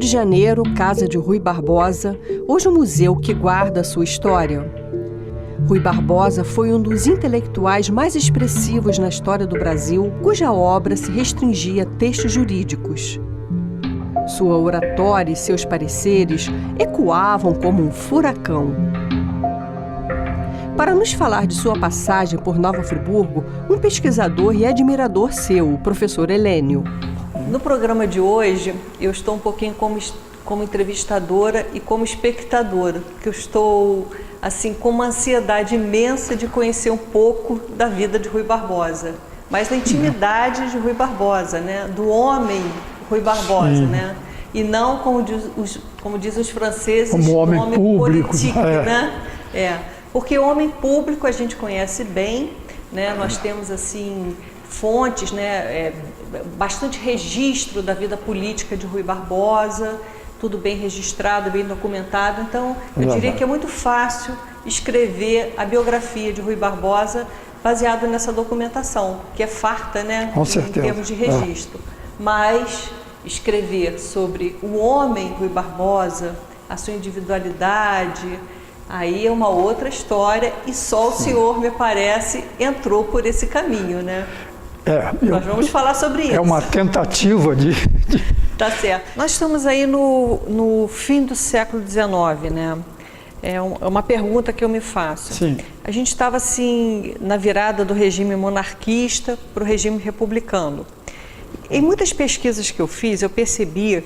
de Janeiro, casa de Rui Barbosa, hoje um museu que guarda a sua história. Rui Barbosa foi um dos intelectuais mais expressivos na história do Brasil, cuja obra se restringia a textos jurídicos. Sua oratória e seus pareceres ecoavam como um furacão. Para nos falar de sua passagem por Nova Friburgo, um pesquisador e admirador seu, o professor Helênio. No programa de hoje, eu estou um pouquinho como entrevistadora e como espectadora, que eu estou assim com uma ansiedade imensa de conhecer um pouco da vida de Rui Barbosa, mas da intimidade de Rui Barbosa, né? Do homem Rui Barbosa, né? E não como diz os franceses, como homem público, politique, né? Porque o homem público a gente conhece bem, né? Nós temos assim fontes, né? Bastante registro da vida política de Rui Barbosa, tudo bem registrado, bem documentado. Então, eu diria que é muito fácil escrever a biografia de Rui Barbosa baseado nessa documentação, que é farta, né? Com certeza. Em termos de registro. Mas escrever sobre o homem Rui Barbosa, a sua individualidade, aí é uma outra história e só o senhor, me parece, entrou por esse caminho, né? Nós vamos falar sobre isso. É uma tentativa de... Tá certo. Nós estamos aí no fim do século XIX, né? É uma pergunta que eu me faço. Sim. A gente estava assim na virada do regime monarquista para o regime republicano. Em muitas pesquisas que eu fiz, eu percebi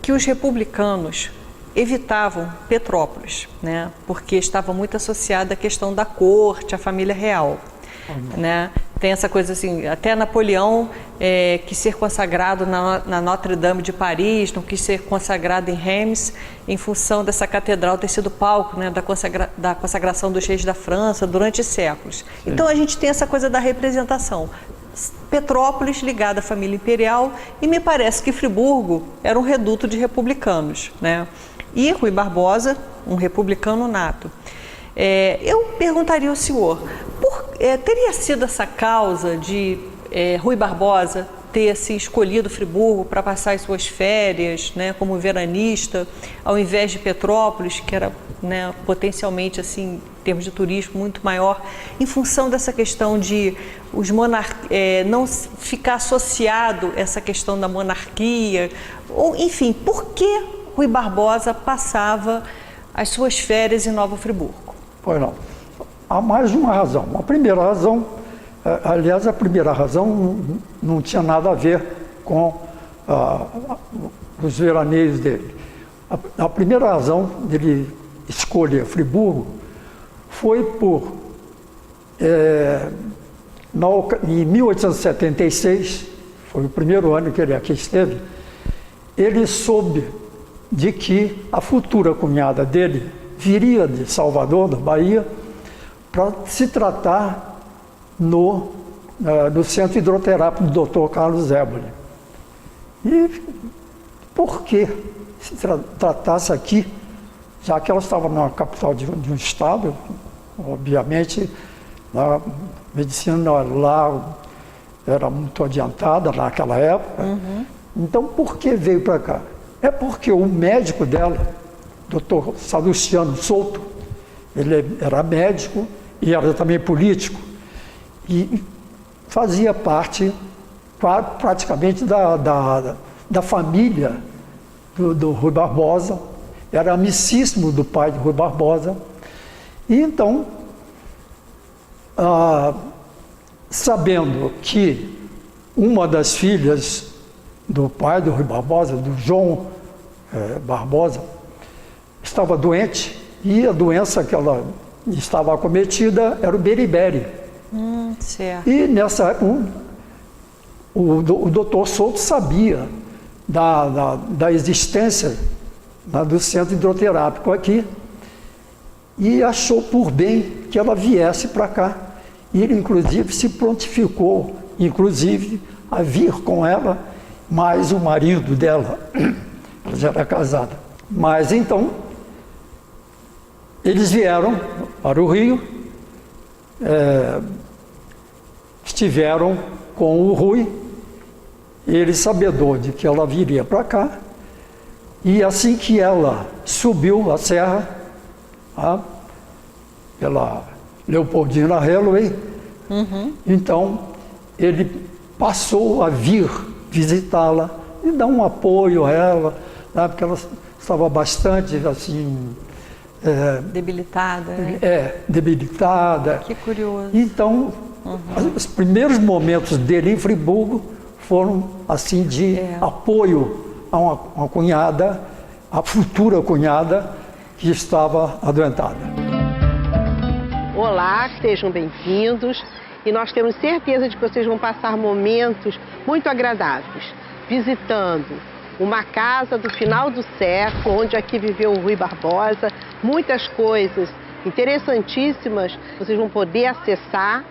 que os republicanos evitavam Petrópolis, né? Porque estava muito associada à questão da corte, à família real, né? Tem essa coisa assim, até Napoleão quis ser consagrado na Notre-Dame de Paris, não quis ser consagrado em Reims, em função dessa catedral ter sido palco, né, da consagração dos reis da França durante séculos. Sim. Então a gente tem essa coisa da representação. Petrópolis ligada à família imperial, e me parece que Friburgo era um reduto de republicanos, né? E Rui Barbosa, um republicano nato. Eu perguntaria ao senhor, teria sido essa causa de Rui Barbosa ter assim, escolhido Friburgo para passar as suas férias, né, como veranista, ao invés de Petrópolis, que era, né, potencialmente, assim, em termos de turismo, muito maior, em função dessa questão de não ficar associado essa questão da monarquia, ou, enfim, por que Rui Barbosa passava as suas férias em Nova Friburgo? Pois não. Há mais de uma razão. A primeira razão, aliás, a primeira razão não tinha nada a ver com os veraneios dele. A primeira razão dele escolher Friburgo foi em 1876, foi o primeiro ano que ele aqui esteve, ele soube de que a futura cunhada dele viria de Salvador, da Bahia, para se tratar no Centro Hidroterápico do Dr. Carlos Éboli. E por que se tratasse aqui, já que ela estava na capital de um estado, obviamente a medicina lá era muito adiantada naquela época, então por que veio para cá? É porque o médico dela, Dr. Salustiano Souto, ele era médico e era também político, e fazia parte praticamente da família do Rui Barbosa, era amicíssimo do pai de Rui Barbosa. E então, sabendo que uma das filhas do pai do Rui Barbosa, do João Barbosa, estava doente, e a doença que ela estava acometida era o beriberi. Certo. E nessa época, o doutor Souto sabia da existência do centro hidroterápico aqui, e achou por bem que ela viesse para cá. E ele, inclusive, se prontificou, a vir com ela, mais o marido dela, ela já era casada. Mas então, eles vieram para o Rio, estiveram com o Rui, ele sabedor de que ela viria para cá, E assim que ela subiu a serra, pela Leopoldina Railway, então ele passou a vir visitá-la e dar um apoio a ela, né, porque ela estava bastante assim... debilitada, né? Debilitada. Que curioso. Então, os primeiros momentos dele em Friburgo foram assim de apoio a uma cunhada, a futura cunhada, que estava adoentada. Olá, sejam bem-vindos e nós temos certeza de que vocês vão passar momentos muito agradáveis, visitando uma casa do final do século, onde aqui viveu o Ruy Barbosa, muitas coisas interessantíssimas vocês vão poder acessar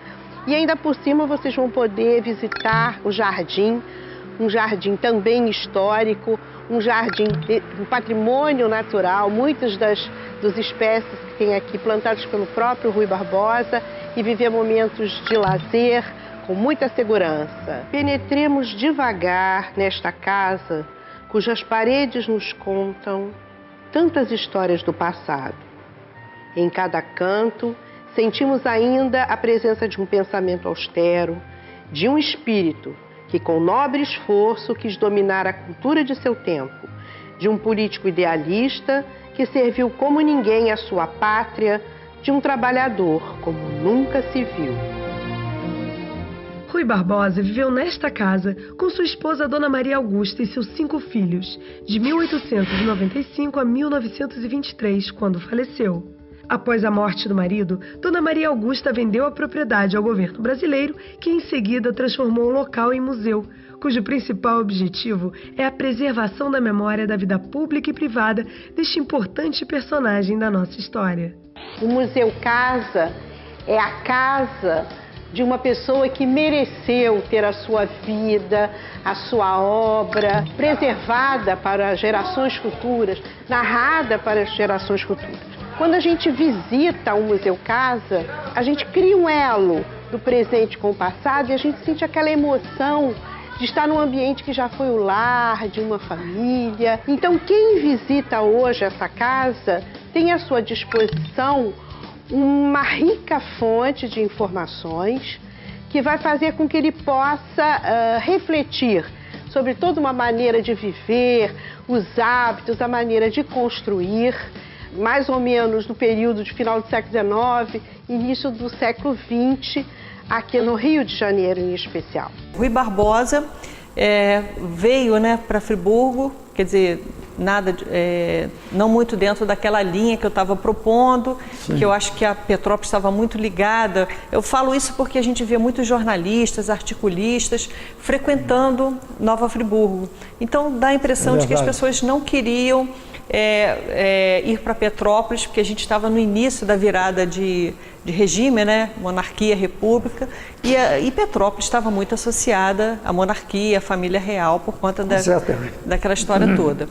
e ainda por cima vocês vão poder visitar o jardim, um jardim também histórico, um jardim de um patrimônio natural, muitas das espécies que tem aqui plantadas pelo próprio Ruy Barbosa e viver momentos de lazer com muita segurança. Penetremos devagar nesta casa, cujas paredes nos contam tantas histórias do passado. Em cada canto, sentimos ainda a presença de um pensamento austero, de um espírito que com nobre esforço quis dominar a cultura de seu tempo, de um político idealista que serviu como ninguém a sua pátria, de um trabalhador como nunca se viu. Ruy Barbosa viveu nesta casa com sua esposa Dona Maria Augusta e seus 5 filhos, de 1895 a 1923, quando faleceu. Após a morte do marido, Dona Maria Augusta vendeu a propriedade ao governo brasileiro, que em seguida transformou o local em museu, cujo principal objetivo é a preservação da memória da vida pública e privada deste importante personagem da nossa história. O Museu Casa é a casa de uma pessoa que mereceu ter a sua vida, a sua obra preservada para gerações futuras, narrada para as gerações futuras. Quando a gente visita o Museu Casa, a gente cria um elo do presente com o passado e a gente sente aquela emoção de estar num ambiente que já foi o lar de uma família. Então, quem visita hoje essa casa tem à sua disposição uma rica fonte de informações que vai fazer com que ele possa refletir sobre toda uma maneira de viver, os hábitos, a maneira de construir, mais ou menos no período de final do século XIX, início do século XX, aqui no Rio de Janeiro em especial. Ruy Barbosa veio, né, para Friburgo, quer dizer, não muito dentro daquela linha que eu estava propondo, Sim. que eu acho que a Petrópolis estava muito ligada. Eu falo isso porque a gente vê muitos jornalistas, articulistas frequentando Nova Friburgo. Então dá a impressão de que as pessoas não queriam ir para Petrópolis, porque a gente estava no início da virada de regime, né? Monarquia, república, e Petrópolis estava muito associada à monarquia, à família real, por conta daquela história toda,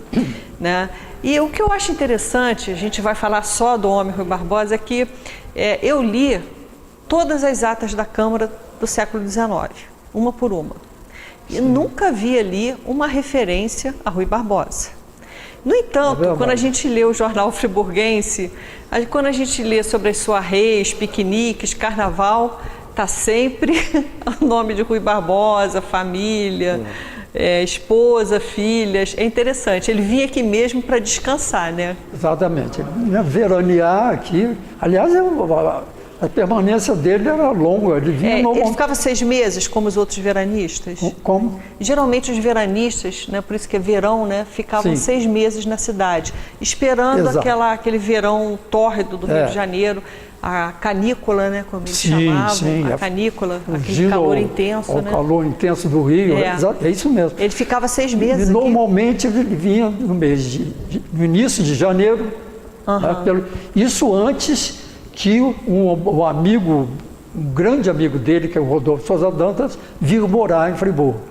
né? E o que eu acho interessante, a gente vai falar só do homem Ruy Barbosa, é que eu li todas as atas da Câmara do século XIX, uma por uma, e nunca vi ali uma referência a Ruy Barbosa. No entanto, quando a gente lê o jornal friburguense, quando a gente lê sobre as soirées, piqueniques, carnaval, está sempre o nome de Ruy Barbosa, família, esposa, filhas. É interessante, ele vinha aqui mesmo para descansar, né? Exatamente, ele vinha veranear aqui. Aliás, a permanência dele era longa. Ele ficava 6 meses, como os outros veranistas? Como? Geralmente os veranistas, né, por isso que é verão, né, ficavam 6 meses na cidade, esperando aquele verão tórrido do Rio de Janeiro, a canícula, né, como eles chamavam, a canícula, aquele calor intenso. O calor intenso do Rio, é isso mesmo. Ele ficava 6 meses. E normalmente ele vinha no no início de janeiro, né, isso antes que um amigo, um grande amigo dele, que é o Rodolfo Souza Dantas, vir morar em Friburgo.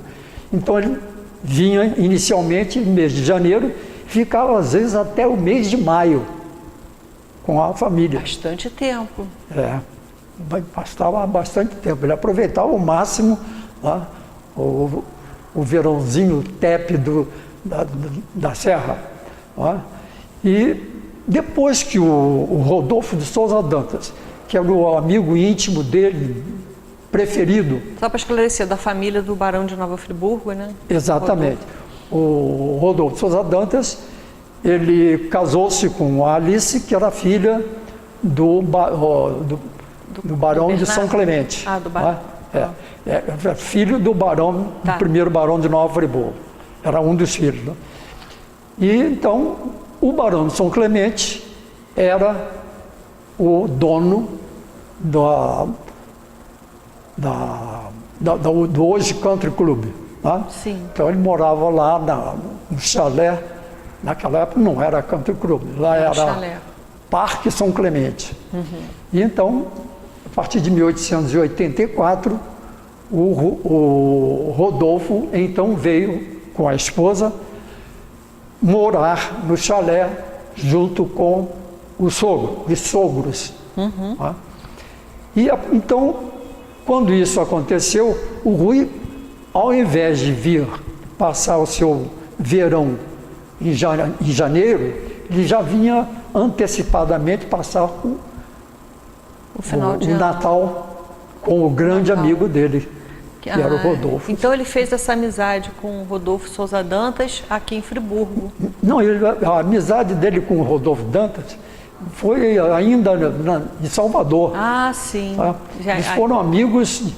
Então ele vinha inicialmente no mês de janeiro, ficava às vezes até o mês de maio com a família. Bastante tempo. Bastava bastante tempo. Ele aproveitava ao máximo o verãozinho tépido da Serra. Ó. E depois que o Rodolfo de Souza Dantas, que era o amigo íntimo dele, preferido. Só para esclarecer, da família do Barão de Nova Friburgo, né? Exatamente. O Rodolfo de Souza Dantas, ele casou-se com a Alice, que era filha do Barão de São Clemente. Ah, do Barão. É filho do Barão, do primeiro Barão de Nova Friburgo. Era um dos filhos. Né? E então, o Barão de São Clemente era o dono do hoje Country Club. Tá? Sim. Então ele morava lá no chalé, naquela época não era Country Club, lá era chalé. Parque São Clemente. E então, a partir de 1884, o Rodolfo então veio com a esposa morar no chalé junto com os sogros. Tá? E então, quando isso aconteceu, o Rui, ao invés de vir passar o seu verão em janeiro, ele já vinha antecipadamente passar o Natal com o grande amigo dele, que era o Rodolfo. Então ele fez essa amizade com o Rodolfo Souza Dantas aqui em Friburgo. Não, a amizade dele com o Rodolfo Dantas foi ainda em Salvador. Ah, sim. Tá? Eles foram amigos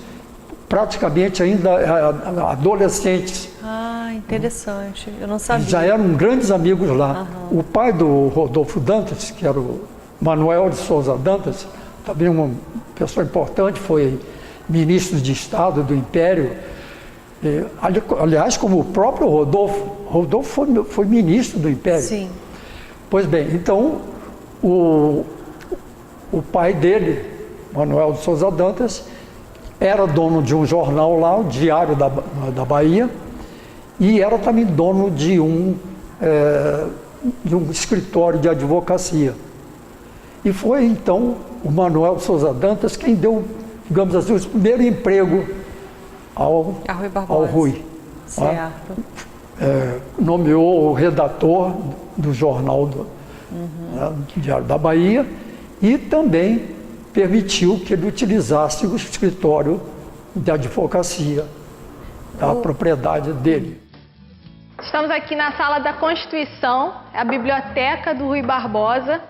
praticamente ainda adolescentes. Ah, interessante. Eu não sabia. Já eram grandes amigos lá. O pai do Rodolfo Dantas, que era o Manuel de Souza Dantas, também uma pessoa importante, foi ministro de Estado do Império. Aliás, como o próprio Rodolfo foi ministro do Império. Sim. Pois bem, então, o pai dele, Manuel de Souza Dantas, era dono de um jornal lá, o Diário da Bahia, e era também dono de um escritório de advocacia. E foi, então, o Manuel de Souza Dantas quem deu, digamos assim, o primeiro emprego ao Rui. Certo. Nomeou o redator do jornal do Diário da Bahia e também permitiu que ele utilizasse o escritório de advocacia da propriedade dele. Estamos aqui na Sala da Constituição, a biblioteca do Rui Barbosa.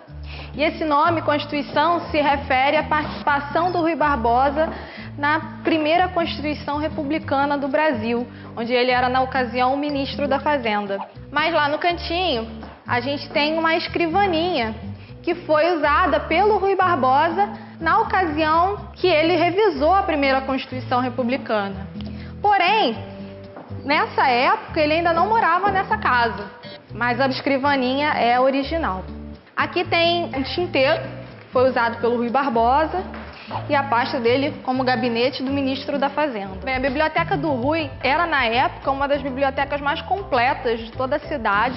E esse nome, Constituição, se refere à participação do Rui Barbosa na primeira Constituição Republicana do Brasil, onde ele era, na ocasião, o ministro da Fazenda. Mas lá no cantinho, a gente tem uma escrivaninha que foi usada pelo Rui Barbosa na ocasião que ele revisou a primeira Constituição Republicana. Porém, nessa época, ele ainda não morava nessa casa, mas a escrivaninha é original. Aqui tem um tinteiro, que foi usado pelo Rui Barbosa, e a pasta dele como gabinete do ministro da Fazenda. Bem, a biblioteca do Rui era, na época, uma das bibliotecas mais completas de toda a cidade.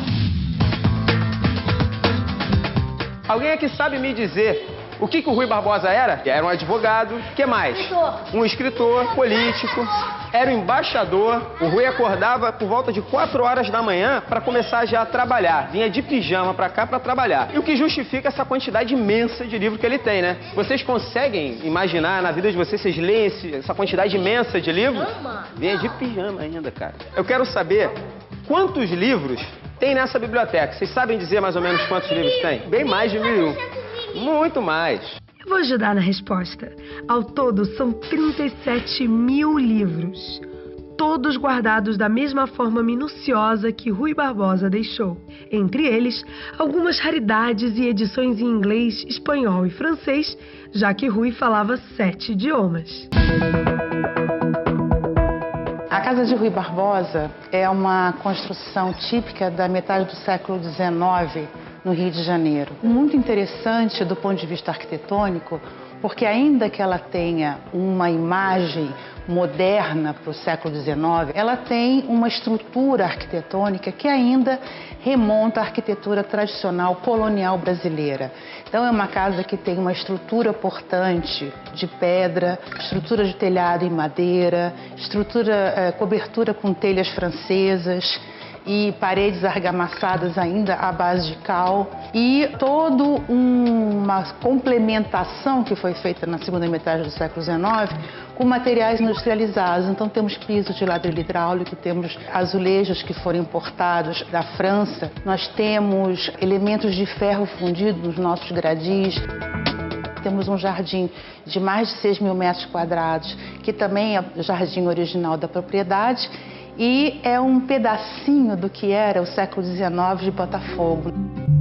Alguém aqui sabe me dizer o que o Rui Barbosa era? Era um advogado, o que mais? Um escritor, político, era um embaixador. O Rui acordava por volta de 4 horas da manhã para começar já a trabalhar. Vinha de pijama para cá para trabalhar. E o que justifica essa quantidade imensa de livro que ele tem, né? Vocês conseguem imaginar na vida de vocês lerem essa quantidade imensa de livros? Vinha de pijama ainda, cara. Eu quero saber quantos livros tem nessa biblioteca. Vocês sabem dizer mais ou menos quantos livros tem? Bem mais de 1001. Muito mais. Eu vou ajudar na resposta. Ao todo, são 37 mil livros. Todos guardados da mesma forma minuciosa que Rui Barbosa deixou. Entre eles, algumas raridades e edições em inglês, espanhol e francês, já que Rui falava 7 idiomas. A Casa de Rui Barbosa é uma construção típica da metade do século XIX no Rio de Janeiro. Muito interessante do ponto de vista arquitetônico, porque ainda que ela tenha uma imagem moderna para o século XIX, ela tem uma estrutura arquitetônica que ainda remonta à arquitetura tradicional colonial brasileira. Então é uma casa que tem uma estrutura portante de pedra, estrutura de telhado em madeira, cobertura com telhas francesas. e paredes argamassadas ainda à base de cal, e toda uma complementação que foi feita na segunda metade do século XIX com materiais industrializados. Então temos piso de ladrilho hidráulico, temos azulejos que foram importados da França, nós temos elementos de ferro fundido nos nossos gradis. Temos um jardim de mais de 6 mil metros quadrados, que também é o jardim original da propriedade, e é um pedacinho do que era o século XIX de Botafogo.